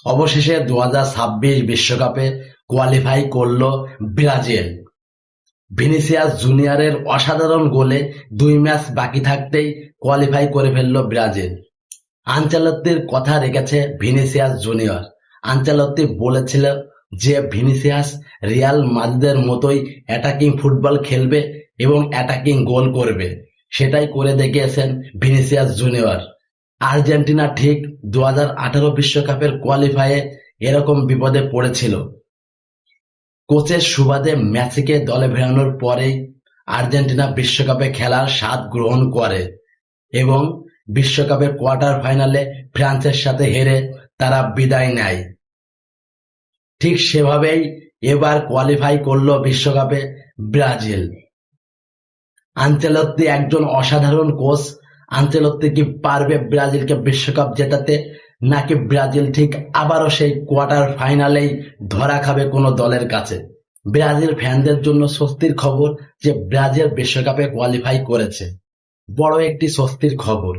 অবশেষে 2026 বিশ্বকাপে কোয়ালিফাই করল ব্রাজিল। ভিনিসিয়াস জুনিয়রের অসাধারণ গোলে 2 ম্যাচ বাকি থাকতেই কোয়ালিফাই করে ফেলল ব্রাজিল। আনচেলত্তির কথা রেখেছে ভিনিসিয়াস জুনিয়র। আনচেলত্তি বলেছিল যে ভিনিসিয়াস রিয়াল মাদ্রিদের মতোই অ্যাটাকিং ফুটবল খেলবে এবং অ্যাটাকিং গোল করবে। সেটাই করে দেখিয়েছেন ভিনিসিয়াস জুনিয়র। আর্জেন্টিনা ঠিক 2018 বিশ্বকাপের কোয়ালিফাইয়ে এরকম বিপদে পড়েছিল। কোচের সুবাদে মেসিকে দলে ফেরানোর পরেই আর্জেন্টিনা বিশ্বকাপে খেলার স্বাদ গ্রহণ করে এবং বিশ্বকাপের কোয়ার্টার ফাইনালে ফ্রান্সের সাথে হেরে তারা বিদায় নেয়। ঠিক সেভাবেই এবার কোয়ালিফাই করল বিশ্বকাপে ব্রাজিল। আনচেলত্তি একজন অসাধারণ কোচ। আনচেলত্তি কি পারবে ব্রাজিলকে বিশ্বকাপ জেতাতে, নাকি ব্রাজিল ঠিক আবারও সেই কোয়ার্টার ফাইনালেই ধরা খাবে কোনো দলের কাছে? ব্রাজিল ফ্যানদের জন্য স্বস্তির খবর যে ব্রাজিল বিশ্বকাপে কোয়ালিফাই করেছে। বড় একটি স্বস্তির খবর।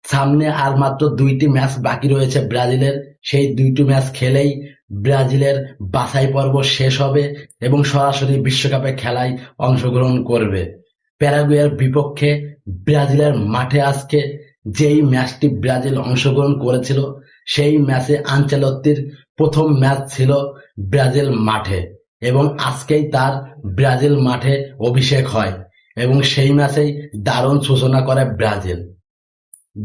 সামনে আর মাত্র 2টি ম্যাচ বাকি রয়েছে ব্রাজিলের। সেই 2টি ম্যাচ খেলেই ব্রাজিলের বাছাই পর্ব শেষ হবে এবং সরাসরি বিশ্বকাপে খেলায় অংশগ্রহণ করবে। প্যারাগুয়ের বিপক্ষে ব্রাজিলের মাঠে আজকে যেই ম্যাচটি ব্রাজিল অংশগ্রহণ করেছিল, সেই ম্যাচে আনচেলত্তির প্রথম ম্যাচ ছিল ব্রাজিল মাঠে এবং আজকেই তার ব্রাজিল মাঠে অভিষেক হয় এবং সেই ম্যাচেই দারুণ সূচনা করে ব্রাজিল।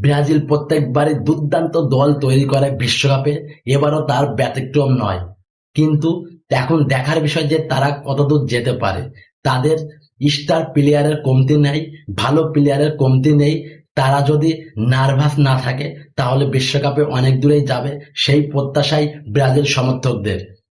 ব্রাজিল প্রত্যেকবারই দুর্দান্ত দল তৈরি করে বিশ্বকাপে, এবারও তার ব্যতিক্রম নয়। কিন্তু এখন দেখার বিষয় যে তারা কতদূর যেতে পারে। তাদের স্টার প্লেয়ারের কমতি নেই, ভালো প্লেয়ারের কমতি নেই। তারা যদি নার্ভাস না থাকে তাহলে বিশ্বকাপে অনেক দূরেই যাবে, সেই প্রত্যাশাই ব্রাজিল সমর্থকদের।